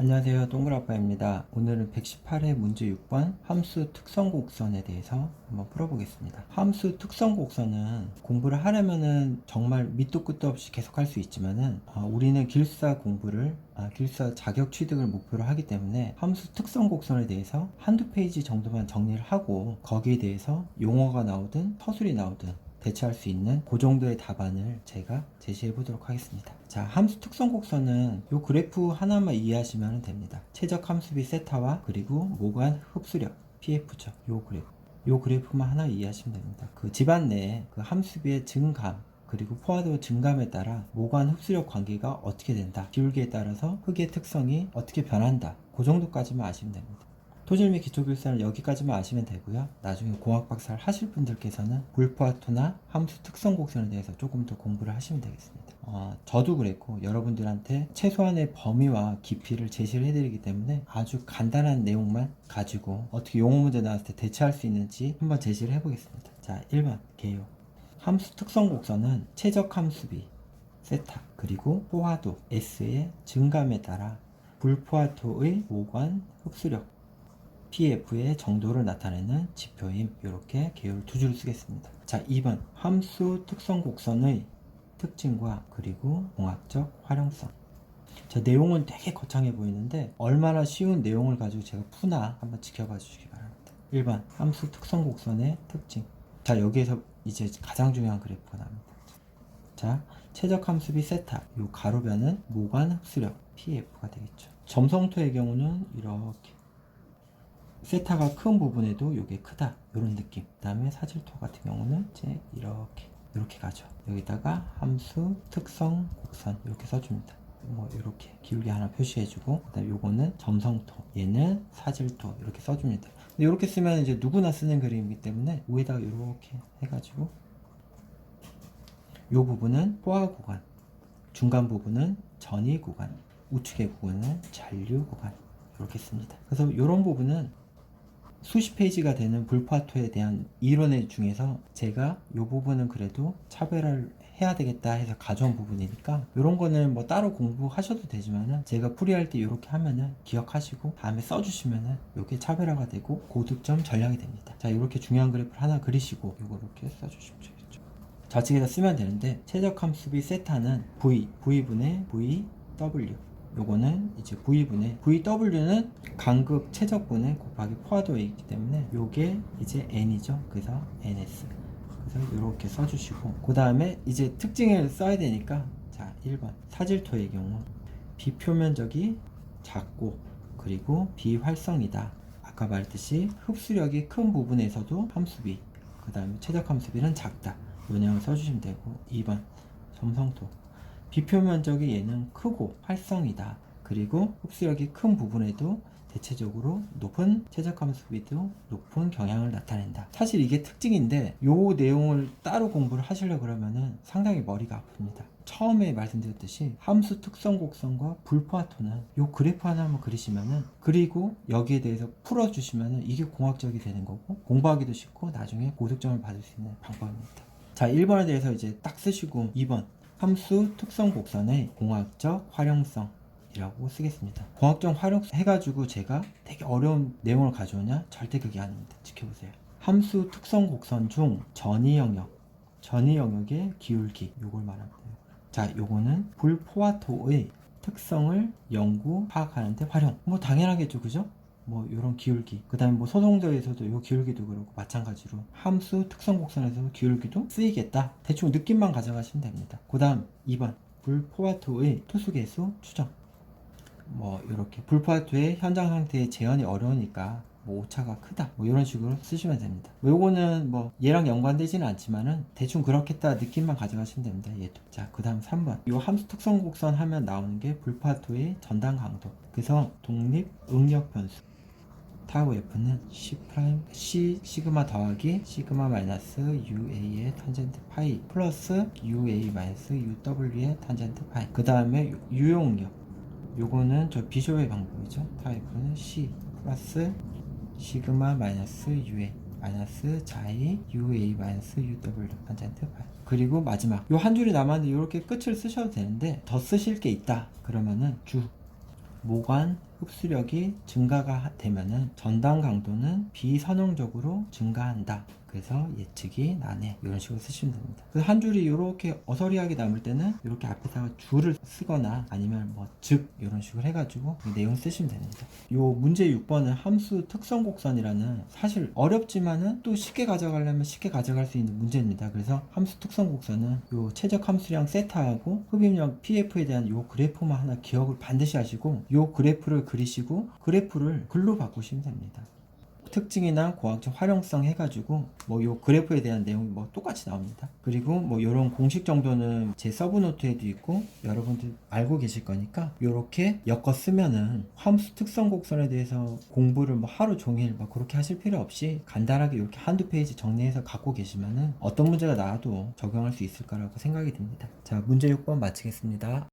안녕하세요. 동그라빠입니다. 오늘은 118회 문제 6번 함수 특성곡선에 대해서 한번 풀어보겠습니다. 함수 특성곡선은 공부를 하려면은 정말 밑도 끝도 없이 계속 할 수 있지만은 우리는 길사 자격 취득을 목표로 하기 때문에 함수 특성곡선에 대해서 한두 페이지 정도만 정리를 하고 거기에 대해서 용어가 나오든 서술이 나오든 대체할 수 있는 그 정도의 답안을 제가 제시해 보도록 하겠습니다. 자, 함수 특성 곡선은 이 그래프 하나만 이해하시면 됩니다. 최적 함수비 세타와 그리고 모간 흡수력 PF죠. 요 그래프만 하나 이해하시면 됩니다. 그 집안 내에 그 함수비의 증감 그리고 포화도 증감에 따라 모간 흡수력 관계가 어떻게 된다. 기울기에 따라서 흙의 특성이 어떻게 변한다. 그 정도까지만 아시면 됩니다. 토질 및 기초교사는 여기까지만 아시면 되고요. 나중에 공학박사를 하실 분들께서는 불포화토나 함수 특성 곡선에 대해서 조금 더 공부를 하시면 되겠습니다. 저도 그랬고 여러분들한테 최소한의 범위와 깊이를 제시를 해드리기 때문에 아주 간단한 내용만 가지고 어떻게 용어 문제 나왔을 때 대처할 수 있는지 한번 제시를 해보겠습니다. 자, 1번 개요. 함수 특성 곡선은 최적 함수비 세타 그리고 포화도 S의 증감에 따라 불포화토의 모관 흡수력 PF의 정도를 나타내는 지표임. 이렇게 개요를 두 줄 쓰겠습니다. 자, 2번 함수 특성 곡선의 특징과 그리고 공학적 활용성. 자, 내용은 되게 거창해 보이는데 얼마나 쉬운 내용을 가지고 제가 푸나 한번 지켜봐 주시기 바랍니다. 1번 함수 특성 곡선의 특징. 자, 여기에서 이제 가장 중요한 그래프가 나옵니다. 자, 최적 함수비 세타. 요 가로변은 모관 흡수력 PF가 되겠죠. 점성토의 경우는 이렇게 세타가 큰 부분에도 이게 크다 이런 느낌. 그 다음에 사질토 같은 경우는 이제 이렇게 가죠. 여기다가 함수 특성 곡선 이렇게 써줍니다. 뭐 이렇게 기울기 하나 표시해주고, 그다음 요거는 점성토, 얘는 사질토 이렇게 써줍니다. 근데 이렇게 쓰면 이제 누구나 쓰는 그림이기 때문에 위에다가 이렇게 해가지고 요 부분은 포화 구간, 중간 부분은 전이 구간, 우측의 구간은 잔류 구간 이렇게 씁니다. 그래서 이런 부분은 수십 페이지가 되는 불포화토에 대한 이론의 중에서 제가 이 부분은 그래도 차별화를 해야 되겠다 해서 가져온 부분이니까 이런 거는 뭐 따로 공부하셔도 되지만은 제가 풀이할 때 이렇게 하면은 기억하시고 다음에 써주시면은 이게 차별화가 되고 고득점 전략이 됩니다. 자, 이렇게 중요한 그래프를 하나 그리시고 이거 이렇게 써주시면 되겠죠. 좌측에다 쓰면 되는데 최적 함수비 세타는 V분의 VW, 요거는 이제 VW는 간극 최적분의 곱하기 포화도에 있기 때문에 요게 이제 N이죠. 그래서 NS. 그래서 이렇게 써주시고, 그 다음에 이제 특징을 써야 되니까, 자, 1번 사질토의 경우 비표면적이 작고 그리고 비활성이다. 아까 말했듯이 흡수력이 큰 부분에서도 함수비, 그 다음에 최적 함수비는 작다. 요령을 써주시면 되고, 2번 점성토 비표면적이 얘는 크고 활성이다. 그리고 흡수력이 큰 부분에도 대체적으로 높은 최적함수비도 높은 경향을 나타낸다. 사실 이게 특징인데 요 내용을 따로 공부를 하시려고 그러면은 상당히 머리가 아픕니다. 처음에 말씀드렸듯이 함수 특성 곡선과 불포화토는 요 그래프 하나만 그리시면은, 그리고 여기에 대해서 풀어주시면은 이게 공학적이 되는 거고 공부하기도 쉽고 나중에 고득점을 받을 수 있는 방법입니다. 자, 1번에 대해서 이제 딱 쓰시고 2번 함수 특성 곡선의 공학적 활용성이라고 쓰겠습니다. 공학적 활용성 해가지고 제가 되게 어려운 내용을 가져오냐? 절대 그게 아닙니다. 지켜보세요. 함수 특성 곡선 중 전이 영역의 기울기, 요걸 말합니다. 자, 요거는 불포화토의 특성을 연구 파악하는데 활용. 뭐 당연하겠죠, 그죠? 뭐 이런 기울기, 그 다음에 뭐 소송도에서도 이 기울기도 그렇고 마찬가지로 함수 특성 곡선에서 기울기도 쓰이겠다. 대충 느낌만 가져가시면 됩니다. 그 다음 2번 불포화토의 토수계수 추정. 뭐 이렇게 불포화토의 현장 상태의 재현이 어려우니까 뭐 오차가 크다, 뭐 이런 식으로 쓰시면 됩니다. 뭐 요거는 뭐 얘랑 연관되지는 않지만은 대충 그렇겠다 느낌만 가져가시면 됩니다. 얘도. 자, 그 다음 3번 요 함수 특성 곡선 하면 나오는 게 불포화토의 전당 강도. 그래서 독립 응력 변수 타우 F는 C 시그마 더하기 시그마 마이너스 UA의 탄젠트 파이 플러스 UA 마이너스 UW의 탄젠트 파이. 그 다음에 유용력, 요거는 저 비교의 방법이죠. 타우 F는 C 플러스 시그마 마이너스 UA 마이너스 자이 UA 마이너스 UW 탄젠트 파이. 그리고 마지막 요 한 줄이 남았는데 이렇게 끝을 쓰셔도 되는데 더 쓰실 게 있다 그러면은 모관 흡수력이 증가가 되면은 전당 강도는 비선형적으로 증가한다. 그래서 예측이 나네. 이런 식으로 쓰시면 됩니다. 그래서 한 줄이 이렇게 어서리하게 남을 때는 이렇게 앞에다가 줄을 쓰거나 아니면 뭐 즉 이런 식으로 해가지고 내용 쓰시면 됩니다. 요 문제 6번은 함수 특성 곡선이라는 사실 어렵지만은 또 쉽게 가져가려면 쉽게 가져갈 수 있는 문제입니다. 그래서 함수 특성 곡선은 요 최적 함수량 세타하고 흡입력 PF에 대한 요 그래프만 하나 기억을 반드시 하시고 요 그래프를 그리시고 그래프를 글로 바꾸시면 됩니다. 특징이나 고학적 활용성 해가지고 뭐 요 그래프에 대한 내용이 뭐 똑같이 나옵니다. 그리고 뭐 요런 공식 정도는 제 서브노트에도 있고 여러분들 알고 계실 거니까 요렇게 엮어 쓰면은 함수 특성 곡선에 대해서 공부를 뭐 하루 종일 막 그렇게 하실 필요 없이 간단하게 이렇게 한두 페이지 정리해서 갖고 계시면은 어떤 문제가 나와도 적용할 수 있을 거라고 생각이 듭니다. 자, 문제 6번 마치겠습니다.